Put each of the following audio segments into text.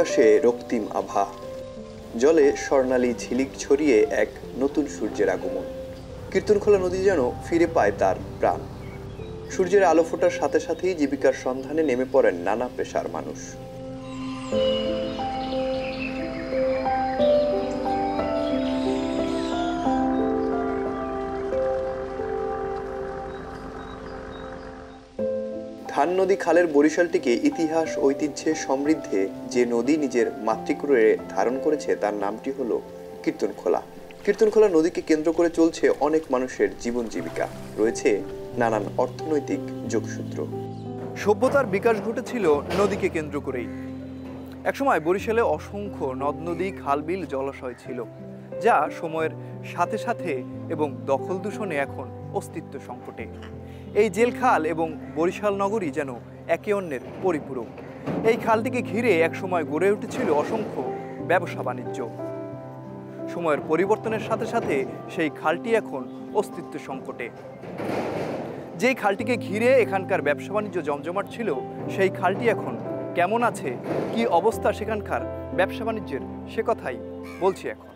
আকাশে রক্তিম আভা, জলে স্বর্ণালী ঝিলিক ছড়িয়ে এক নতুন সূর্যের আগমন। কীর্তনখোলা নদী যেন ফিরে পায় তার প্রাণ। সূর্যের আলো ফোটার সাথে সাথেই জীবিকার সন্ধানে নেমে পড়েন নানা পেশার মানুষ। ধান নদী খালের বরিশালটিকে ইতিহাস ঐতিহ্যে সমৃদ্ধে যে নদী নিজের মাতৃক্রোড়ে ধারণ করেছে তার নামটি হলো কীর্তনখোলা। কীর্তনখোলা নদীকে কেন্দ্র করে চলছে অনেক মানুষের জীবন জীবিকা, রয়েছে নানান অর্থনৈতিক যোগসূত্র। সভ্যতার বিকাশ ঘটেছিল নদীকে কেন্দ্র করেই। একসময় বরিশালে অসংখ্য নদ নদী খালবিল জলাশয় ছিল, যা সময়ের সাথে সাথে এবং দখল দূষণে এখন অস্তিত্ব সংকটে। এই জেলখাল এবং বরিশাল নগরী যেন একে অন্যের পরিপূরক। এই খালটিকে ঘিরে একসময় গড়ে উঠেছিল অসংখ্য ব্যবসা বাণিজ্য। সময়ের পরিবর্তনের সাথে সাথে সেই খালটি এখন অস্তিত্ব সংকটে। যেই খালটিকে ঘিরে এখানকার ব্যবসা বাণিজ্য জমজমাট ছিল, সেই খালটি এখন কেমন আছে, কি অবস্থা সেখানকার ব্যবসা বাণিজ্যের, সে কথাই বলছি এখন।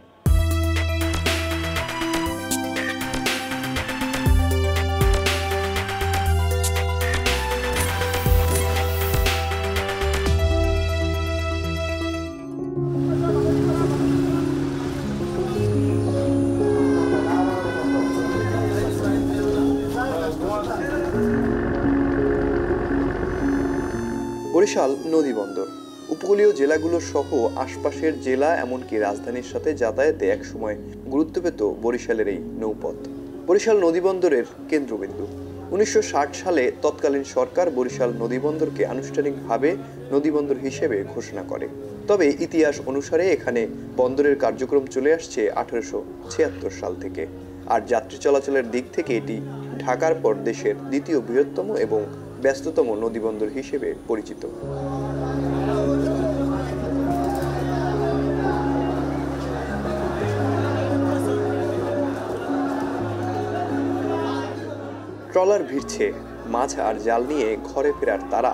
বরিশাল নদী বন্দর উপকূলীয় জেলাগুলো সহ আশপাশের জেলা এমনকি রাজধানীর সাথে যাতায়াতে একসময় গুরুত্ব পেত বরিশালের এই নৌপথ। বরিশাল নদী বন্দরের কেন্দ্রবিন্দু। 1960 সালে তৎকালীন সরকার বরিশাল নদী বন্দরকে আনুষ্ঠানিকভাবে নদী বন্দর হিসেবে ঘোষণা করে। তবে ইতিহাস অনুসারে এখানে বন্দরের কার্যক্রম চলে আসছে 1876 সাল থেকে। আর যাত্রী চলাচলের দিক থেকে এটি ঢাকার পর দেশের দ্বিতীয় বৃহত্তম এবং ব্যস্ততম নদীবন্দর হিসেবে পরিচিত। ট্রলার ভিড়ছে, মাছ আর জাল নিয়ে ঘরে ফেরার তারা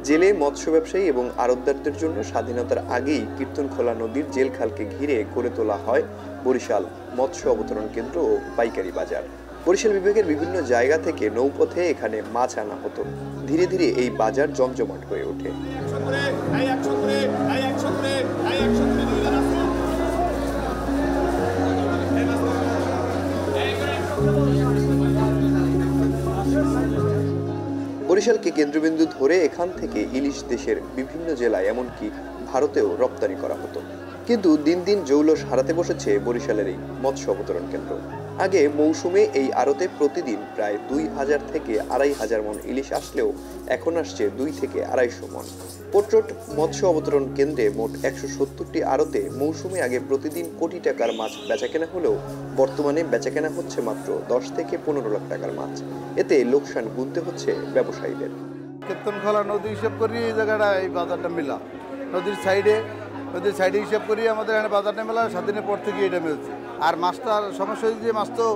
জেলে মৎস্য ব্যবসায়ী এবং আড়তদারদের জন্য স্বাধীনতার আগেই কীর্তনখোলা নদীর জেলখালকে ঘিরে গড়ে তোলা হয় বরিশাল মৎস্য অবতরণ কেন্দ্র ও পাইকারি বাজার। বরিশাল বিভাগের বিভিন্ন জায়গা থেকে নৌপথে এখানে মাছ আনা হতো। ধীরে ধীরে এই বাজার জমজমাট হয়ে ওঠে। বরিশালকে কেন্দ্রবিন্দু ধরে এখান থেকে ইলিশ দেশের বিভিন্ন জেলায় এমনকি ভারতেও রপ্তানি করা হতো। কিন্তু দিন দিন জৌলস হারাতে বসেছে বরিশালের এই মৎস্য অবতরণ কেন্দ্র। আগে মৌসুমে এই আড়তে প্রতিদিন প্রায় 2000 থেকে 2500 মন ইলিশ আসলেও এখন আসছে 2 থেকে 250 মন। পোট্রট মৎস্য অবতরণ কেন্দ্রে মোট 170টি আড়তে মৌসুমে আগে প্রতিদিন কোটি টাকার মাছ বেচাকেনা হলেও বর্তমানে বেচাকেনা হচ্ছে মাত্র 10 থেকে 15 লাখ টাকার মাছ। এতে লোকসান গুনতে হচ্ছে ব্যবসায়ীদের। কীর্তনখোলা নদী হিসাব করি এই জায়গাটা, এই বাজারটা মেলা নদীর সাইডে হিসাব করি আমাদের এখানে বাজারটা মেলা 7 দিনের পর থেকে এটা মিলছে। আর মাছটার সমস্যা হয়েছে যে মাছ তো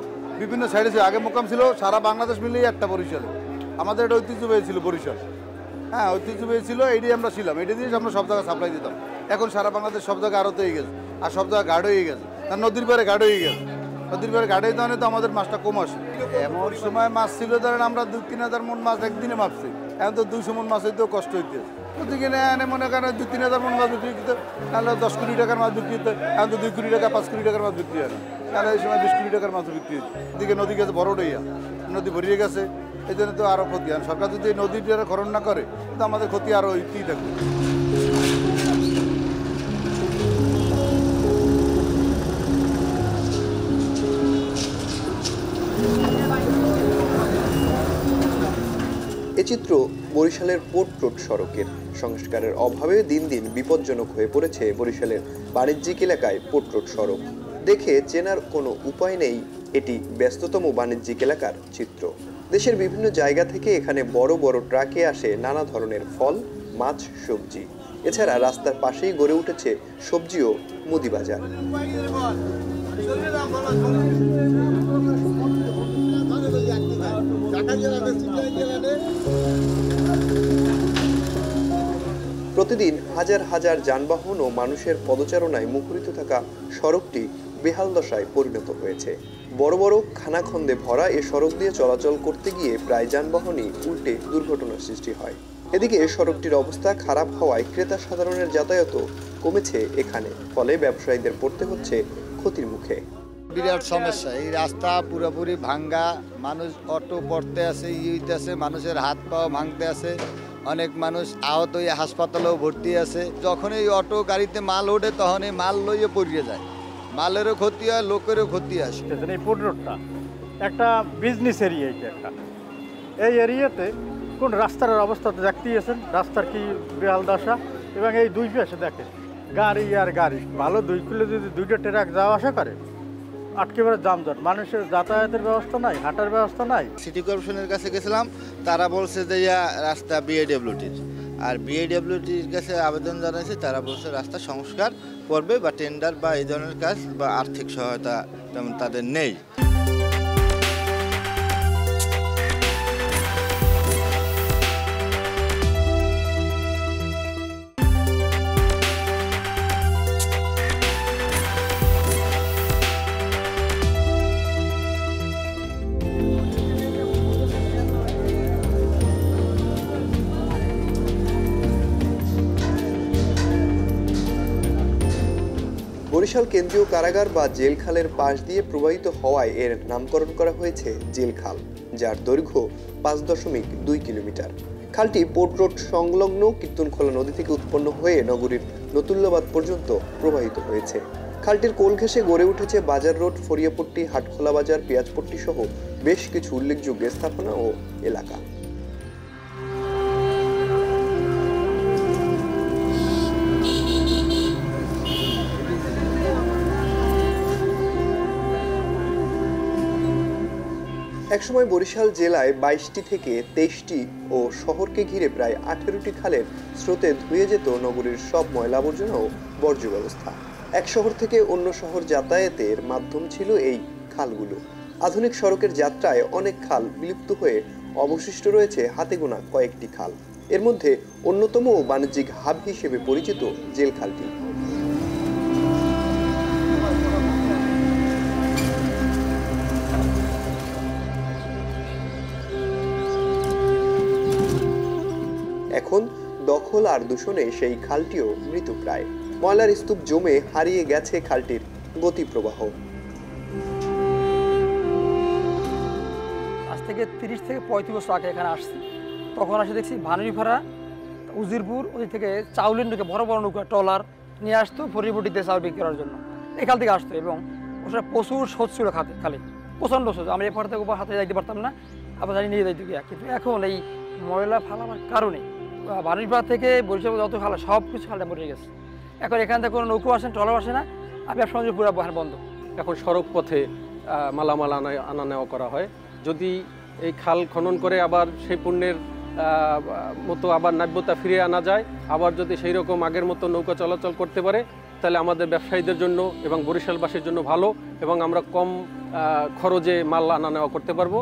বিভিন্ন সাইডে ছিল। আগে মোকাম ছিল সারা বাংলাদেশ মিলিয়ে একটা বরিশালে। আমাদের এটা ঐতিহ্যবাহী ছিল বরিশাল, হ্যাঁ ঐতিহ্যবাহী ছিল। এইটাই আমরা ছিলাম, এইটা দিয়ে আমরা সব জায়গায় সাপ্লাই দিতাম। এখন সারা বাংলাদেশ সব জায়গায় আড়ত হয়ে গেছে, আর সব জায়গায় গাঢ় হয়ে গেছে। তার নদীর পাড়ে গাঢ় হয়ে গেছে। নদীর পাড়ে গাঢ় হয়ে যাওয়ানে তো আমাদের মাছটা কম আসে। এমন সময় মাছ ছিল ধরেন আমরা 2-3 মন মাছ একদিনে মাপছি। এখন তো 200 মন মাছ হইতেও কষ্ট হইতে। প্রতিদিন এনে মনে করেন 2-3 মন মাছ বিক্রি করতে, তাহলে 10 কোটি টাকার মাছ বিক্রি হতে। এখন তো 2 কোটি টাকা 5 কোটি টাকার মাছ বিক্রি হয় না, তাহলে এই সময় 20 কোটি টাকার মাছ বিক্রি হচ্ছে। এদিকে নদী গেছে বড় ডইয়া, নদী ভরিয়ে গেছে, এই জন্য তো আরও ক্ষতি। আর সরকার যদি নদীটা খনন না করে তো আমাদের ক্ষতি আরও হইতেই থাকবে। এ চিত্র বরিশালের পোর্ট রোড সড়কের। সংস্কারের অভাবে দিন দিন বিপজ্জনক হয়ে পড়েছে বরিশালের বাণিজ্যিক এলাকায় পোর্ট রোড সড়ক। দেখে চেনার কোনো উপায় নেই এটি ব্যস্ততম বাণিজ্যিক এলাকার চিত্র। দেশের বিভিন্ন জায়গা থেকে এখানে বড় বড় ট্রাকে আসে নানা ধরনের ফল, মাছ, সবজি। এছাড়া রাস্তার পাশেই গড়ে উঠেছে সবজি ও মুদি বাজার। প্রতিদিন হাজার হাজার যানবাহন ও মানুষের পদচারণায় মুখরিত থাকা সড়কটি বেহাল দশায় পরিণত হয়েছে। বড় বড় খানাখন্দে ভরা এ সড়ক দিয়ে চলাচল করতে গিয়ে প্রায় যানবাহনই উল্টে দুর্ঘটনার সৃষ্টি হয়। এদিকে সড়কটির অবস্থা খারাপ হওয়ায় ক্রেতা সাধারণের যাতায়াতও কমেছে এখানে, ফলে ব্যবসায়ীদের পড়তে হচ্ছে ক্ষতির মুখে। বিরাট সমস্যা, এই রাস্তা পুরোপুরি ভাঙ্গা, মানুষ অটো পড়তে আছে, আছে, মানুষের হাত পাও ভাঙতে আছে, অনেক মানুষ আহত হয়ে হাসপাতালেও ভর্তি আছে। যখন এই অটো গাড়িতে মাল ওঠে তখন এই মাল লইয়ে পড়িয়ে যায়, মালেরও ক্ষতি হয়, লোকেরও ক্ষতি হয়। এই ফুড রোডটা একটা বিজনেস এরিয়া, এটা এই এরিয়াতে কোন রাস্তার অবস্থা তো দেখতেই আছেন, রাস্তার কি বেহাল দশা। এবং এই দুই পাশে দেখেন গাড়ি আর গাড়ি, ভালো 2 কিলো যদি 2টা ট্রাক যাওয়া আসা করে, আটকেবারে যানজট, মানুষের যাতায়াতের ব্যবস্থা নাই, হাঁটার ব্যবস্থা নাই। সিটি কর্পোরেশনের কাছে গেছিলাম, তারা বলছে যে রাস্তা বিআইডব্লিউটির, আর বিআইডব্লিউটির কাছে আবেদন জানাইছে, তারা বলছে রাস্তা সংস্কার করবে বা টেন্ডার বা এই ধরনের কাজ বা আর্থিক সহায়তা তেমন তাদের নেই। বরিশাল কেন্দ্রীয় কারাগার বা জেলখালের পাশ দিয়ে প্রবাহিত হওয়ায় এর নামকরণ করা হয়েছে জেলখাল, যার দৈর্ঘ্য 5.2 কিলোমিটার। খালটি পোর্ট রোড সংলগ্ন কীর্তনখোলা নদী থেকে উৎপন্ন হয়ে নগরীর নতুল্লাবাদ পর্যন্ত প্রবাহিত হয়েছে। খালটির কোল ঘেঁষে গড়ে উঠেছে বাজার রোড, ফরিয়াপট্টি, হাটখোলা বাজার, পেঁয়াজপট্টি সহ বেশ কিছু উল্লেখযোগ্য স্থাপনা ও এলাকা। একসময় বরিশাল জেলায় 22টি থেকে 23টি ও শহরকে ঘিরে প্রায় 18টি খালের স্রোতে ধুয়ে যেত নগরীর সব ময়লা আবর্জনা ও বর্জ্য ব্যবস্থা। এক শহর থেকে অন্য শহর যাতায়াতের মাধ্যম ছিল এই খালগুলো। আধুনিক সড়কের যাত্রায় অনেক খাল বিলুপ্ত হয়ে অবশিষ্ট রয়েছে হাতে গোনা কয়েকটি খাল। এর মধ্যে অন্যতম বাণিজ্যিক হাব হিসেবে পরিচিত জেলখালটি। এখন দখল আর দূষণে সেই খালটিও মৃতপ্রায়। ময়লার স্তূপ জমে হারিয়ে গেছে খালটির গতি প্রবাহ। আজ থেকে 30 থেকে 35 বছর আগে এখানে আসছি, তখন আসে দেখছি ভানুরিপাড়া, উজিরপুর, ওই থেকে চাউলের নৌকা, বড় বড় নৌকা ট্রলার নিয়ে আসতো ফরিবটিতে চাউল বিক্রি করার জন্য, এখান থেকে আসতো। এবং ওটা প্রচুর স্রোত ছিল খালে, প্রচণ্ড স্রোত। আমরা এপার থেকে ওপার হাতে যাইতে পারতাম না, আবার জানি নিয়ে যাইতে গিয়া। কিন্তু এখন এই ময়লা ফালাবার কারণে ভানুরিপাড়া থেকে বরিশাল যত খালা সব কিছু খালটা মরে গেছে। এখন এখান থেকে কোনো নৌকো আসে না, ট্রলার আসে না, ব্যবসা বাণিজ্য পুরো বন্ধ। এখন সড়ক পথে মালামাল আনা নেওয়া করা হয়। যদি এই খাল খনন করে আবার সেই পণ্যের মতো আবার নাব্যতা ফিরিয়ে আনা যায়, আবার যদি সেই রকম আগের মতো নৌকা চলাচল করতে পারে, তাহলে আমাদের ব্যবসায়ীদের জন্য এবং বরিশালবাসীর জন্য ভালো, এবং আমরা কম খরচে মাল আনা নেওয়া করতে পারবো।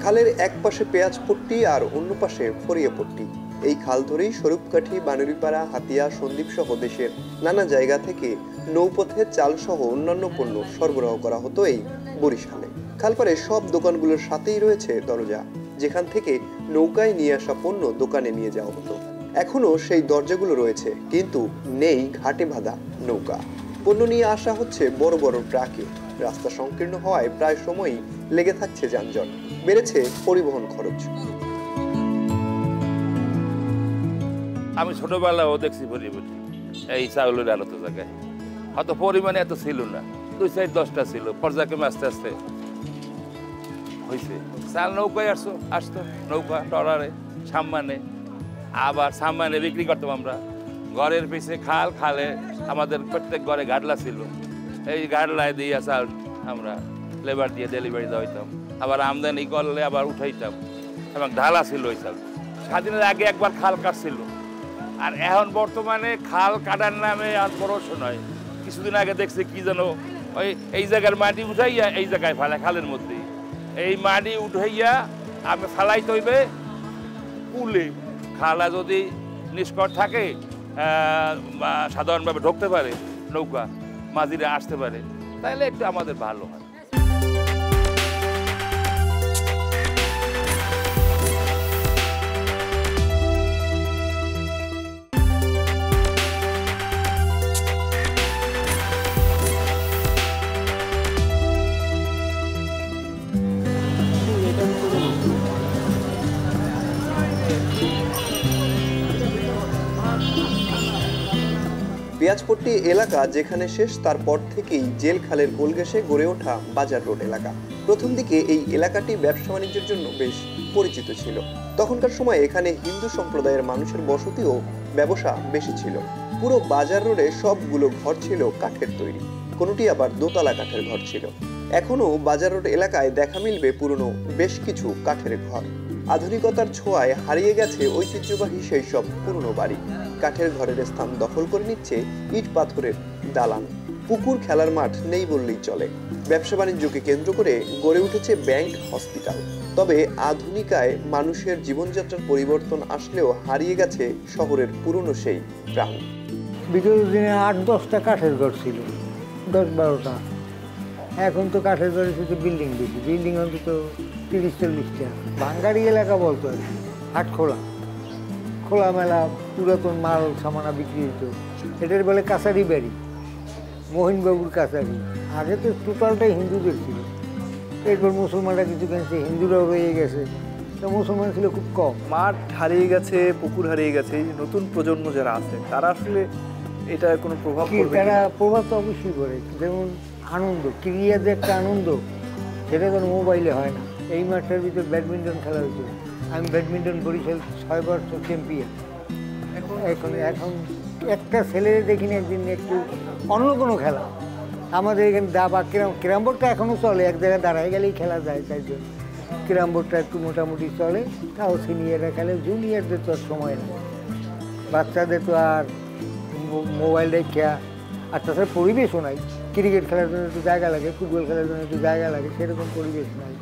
খালের এক পাশে পেঁয়াজপট্টি আর অন্য পাশে ফরিয়াপট্টি। এই খাল ধরেই স্বরূপকাঠি, বানুরিপাড়া, হাতিয়া, সন্দ্বীপ সহ দেশের নানা জায়গা থেকে নৌপথে চাল সহ অন্যান্য পণ্য সরবরাহ করা হতো এই বরিশালে। খালপাড়ে সব দোকানগুলোর সাথেই রয়েছে দরজা, যেখান থেকে নৌকায় নিয়ে আসা পণ্য দোকানে নিয়ে যাওয়া হতো। এখনো সেই দরজাগুলো রয়েছে, কিন্তু নেই ঘাটে বাঁধা নৌকা। পণ্য নিয়ে আসা হচ্ছে বড় বড় ট্রাকে। রাস্তা সংকীর্ণ হওয়ায় প্রায় সময়ই লেগে থাকছে যানজট, বেড়েছে পরিবহন খরচ। আমি ছোটবেলাও দেখছি ফরিবটি এই চাউলের আলো তো জায়গায় হয়তো পরিমাণে এত ছিল না, 2-4-10টা ছিল, পর্যায়ক্রমে আস্তে আস্তে হয়েছে। চাল নৌকায় আসতো নৌকা ট্রলারে সাম্মানে, আবার সাম্মানে বিক্রি করতাম আমরা। ঘরের পিছে খালে আমাদের প্রত্যেক ঘরে গাডলা ছিল, এই গাডলায় দিয়ে চাল আমরা লেবার দিয়ে ডেলিভারি দেওয়া হইতাম, আবার আমদানি করলে আবার উঠাইতাম, এবং ঢালা ছিল ওই চাল। স্বাধীনের আগে একবার খাল কাটছিল, আর এখন বর্তমানে খাল কাটার নামে আর পড়াশোনা নয়। কিছুদিন আগে দেখছি কি যেন ওই এই জায়গার মাটি উঠাইয়া এই জায়গায় ফেলা খালের মধ্যে, এই মাটি উঠাইয়া আমি ফেলাইতে হইবে কুলে। খালা যদি নিষ্কট থাকে সাধারণভাবে ঢুকতে পারে, নৌকা মাঝিরা আসতে পারে, তাহলে একটু আমাদের ভালো হয়। পেঁয়াজপট্টি এলাকা যেখানে শেষ, তারপর থেকেই জেল খালের গোল ঘেঁষে গড়ে ওঠা বাজার রোড এলাকা। প্রথম দিকে এই এলাকাটি ব্যবসা বাণিজ্যের জন্য বেশ পরিচিত ছিল। তখনকার সময় এখানে হিন্দু সম্প্রদায়ের মানুষের বসতি ও ব্যবসা বেশি ছিল। পুরো বাজার রোডে সবগুলো ঘর ছিল কাঠের তৈরি, কোনোটি আবার দোতলা কাঠের ঘর ছিল। এখনো বাজার রোড এলাকায় দেখা মিলবে পুরনো বেশ কিছু কাঠের ঘর। আধুনিকতার ছোঁয়ায় হারিয়ে গেছে ঐতিহ্যবাহী সেই সব পুরনো বাড়ি। কাঠের ঘরের স্থান দখল করে নিচ্ছে ইট পাথরের দালান। পুকুর, খেলার মাঠ নেই বললেই চলে। ব্যবসা বাণিজ্যকে কেন্দ্র করে গড়ে উঠেছে ব্যাংক, হসপিটাল। তবে আধুনিকায় মানুষের জীবনযাত্রার পরিবর্তন আসলেও হারিয়ে গেছে শহরের পুরনো সেই প্রাণ। বিগত দিনে 8-10টা কাঠের ঘর ছিল, 10-12টা। এখন তো কাঠের ঘরে শুধু বিল্ডিং বেশি, বিল্ডিং অন্তত 30-40টা। বাঙ্গারি এলাকা বলতো আর কি, হাট খোলা, খোলামেলা পুরাতন মাল সামানা বিক্রি হতো। এটার বলে কাছারি বাড়ি, মোহিনবাবুর কাছারি। আগে তো টোটালটাই হিন্দুদের ছিল, এরপর মুসলমানরা কিছু কিনছে, হিন্দুরাও রয়ে গেছে, তো মুসলমান ছিল খুব কম। মাঠ হারিয়ে গেছে, পুকুর হারিয়ে গেছে। এই নতুন প্রজন্ম যারা আছে তারা আসলে এটা কোনো প্রভাব পড়বে? তারা প্রভাব তো অবশ্যই করে। যেমন আনন্দ, ক্রিয়া যে একটা আনন্দ, সেটা কোনো মোবাইলে হয় না। এই মাঠটার ভিতর ব্যাডমিন্টন খেলা হতো, আমি ব্যাডমিন্টন বরিশাল 6 বছর চ্যাম্পিয়ন। এখন একটা ছেলে দেখিনি একদিন একটু অন্য কোনো খেলা। আমাদের এখানে দাবা, ক্যারাম বোর্ডটা এখনও চলে, এক জায়গায় দাঁড়ায় গেলেই খেলা যায়। তাই জন্য ক্যারাম বোর্ডটা একটু মোটামুটি চলে, তাও সিনিয়ররা খেলে, জুনিয়রদের তো আর সময় নেই। বাচ্চাদের তো আর মোবাইল দেখা, আর তাছাড়া পরিবেশও নাই। ক্রিকেট খেলার জন্য একটু জায়গা লাগে, ফুটবল খেলার জন্য একটু জায়গা লাগে, সেরকম পরিবেশ নাই।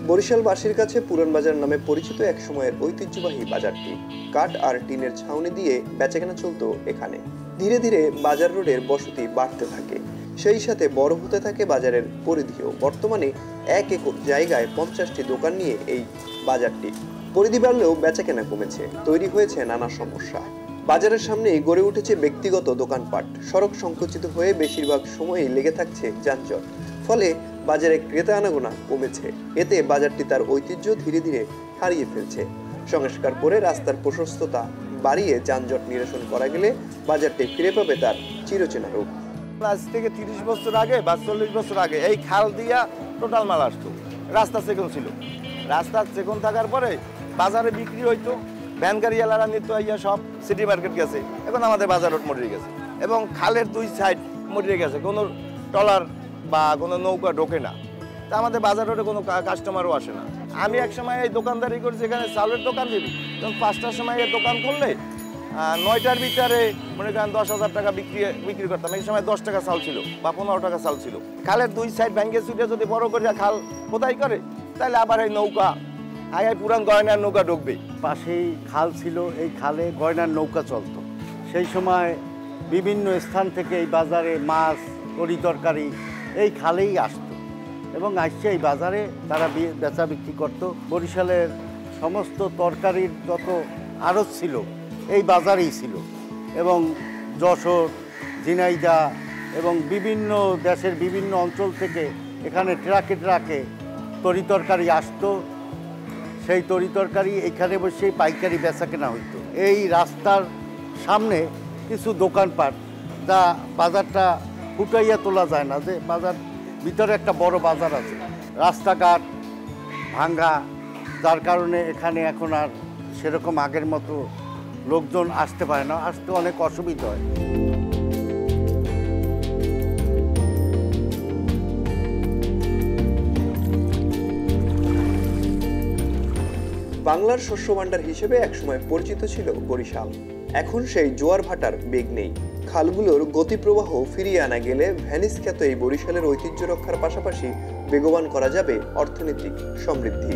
বরিশালবাসীর কাছে পুরান বাজার নামে পরিচিত এক সময়ের ঐতিহ্যবাহী বাজারটি। কাঠ আর টিনের ছাউনি দিয়ে বেচাকেনা চলতো এখানে। ধীরে ধীরে বাজার রোডের বসতি বাড়তে থাকে, সেই সাথে বড় হতে থাকে বাজারের পরিধিও। বর্তমানে 1 একর জায়গায় 50টি দোকান নিয়ে এই বাজারটি। পরিধি বাড়লেও বেচাকেনা কমেছে, তৈরি হয়েছে নানা সমস্যা। বাজারের সামনেই গড়ে উঠেছে ব্যক্তিগত দোকানপাট। সড়ক সংকুচিত হয়ে বেশিরভাগ সময়ই লেগে থাকছে যানজট, ফলে বাজারে ক্রেতা আনাগোনা কমেছে। এতে বাজারটি তার ঐতিহ্য ধীরে ধীরে হারিয়ে ফেলছে। সংস্কার করে রাস্তার প্রশস্ততা বাড়িয়ে যানজট নিরসন করা গেলে বাজারটি ফিরে পাবে তার চিরচেনা রূপ। আজ থেকে 30 বছর আগে বা 40 বছর আগে এই খাল দিয়া টোটাল মাল আসতো। রাস্তা চেকন ছিল, রাস্তা চেকন থাকার পরে বাজারে বিক্রি হইতো, ভ্যান গাড়িওয়ালারা নিত, ইয়া সব সিটি মার্কেট গেছে। এখন আমাদের বাজার রোড মরিয়ে গেছে এবং খালের 2 সাইড মরিয়ে গেছে, কোনো ট্রলার বা কোনো নৌকা ঢোকে না। তা আমাদের বাজার রোডে কোনো কাস্টমারও আসে না। আমি এক সময় এই দোকানদারি করেছি, এখানে চাউলের দোকান দিবি, তখন 5টার সময় এই দোকান খুললে 9টার ভিতরে মনে করেন 10,000 টাকা বিক্রি করতাম। এই সময় 10 টাকা চাল ছিল বা 15 টাকা চাল ছিল। খালের 2 সাইড ভেঙে ছুটে যদি বড় করে খাল খোদাই করে, তাহলে আবার এই নৌকা আগে পুরান গয়নার নৌকা ঢুকবে। পাশেই খাল ছিল, এই খালে গয়নার নৌকা চলতো। সেই সময় বিভিন্ন স্থান থেকে এই বাজারে মাছ, তরি তরকারি এই খালেই আসতো এবং আসছে এই বাজারে তারা বেচা বিক্রি করতো। বরিশালের সমস্ত তরকারির যত আড়ত ছিল এই বাজারেই ছিল এবং যশোর, ঝিনাইদহ এবং বিভিন্ন দেশের বিভিন্ন অঞ্চল থেকে এখানে ট্রাকে ট্রাকে তরি তরকারি আসতো। সেই তরি তরকারি এখানে বসে পাইকারি বেচা কেনা হইতো। এই রাস্তার সামনে কিছু দোকানপাট, যা বাজারটা ফুটাইয়া তোলা যায় না, যে বাজার ভিতরে একটা বড় বাজার আছে। রাস্তাঘাট ভাঙ্গা, যার কারণে এখানে এখন আর সেরকম আগের মতো লোকজন আসতে পারে না, আসতে অনেক অসুবিধা হয়। বাংলার শস্য ভাণ্ডার হিসেবে একসময় পরিচিত ছিল বরিশাল। এখন সেই জোয়ার ভাটার বেগ নেই। খালগুলোর গতিপ্রবাহ ফিরিয়ে আনা গেলে ভ্যানিস খ্যাত এই বরিশালের ঐতিহ্য রক্ষার পাশাপাশি বেগবান করা যাবে অর্থনৈতিক সমৃদ্ধি।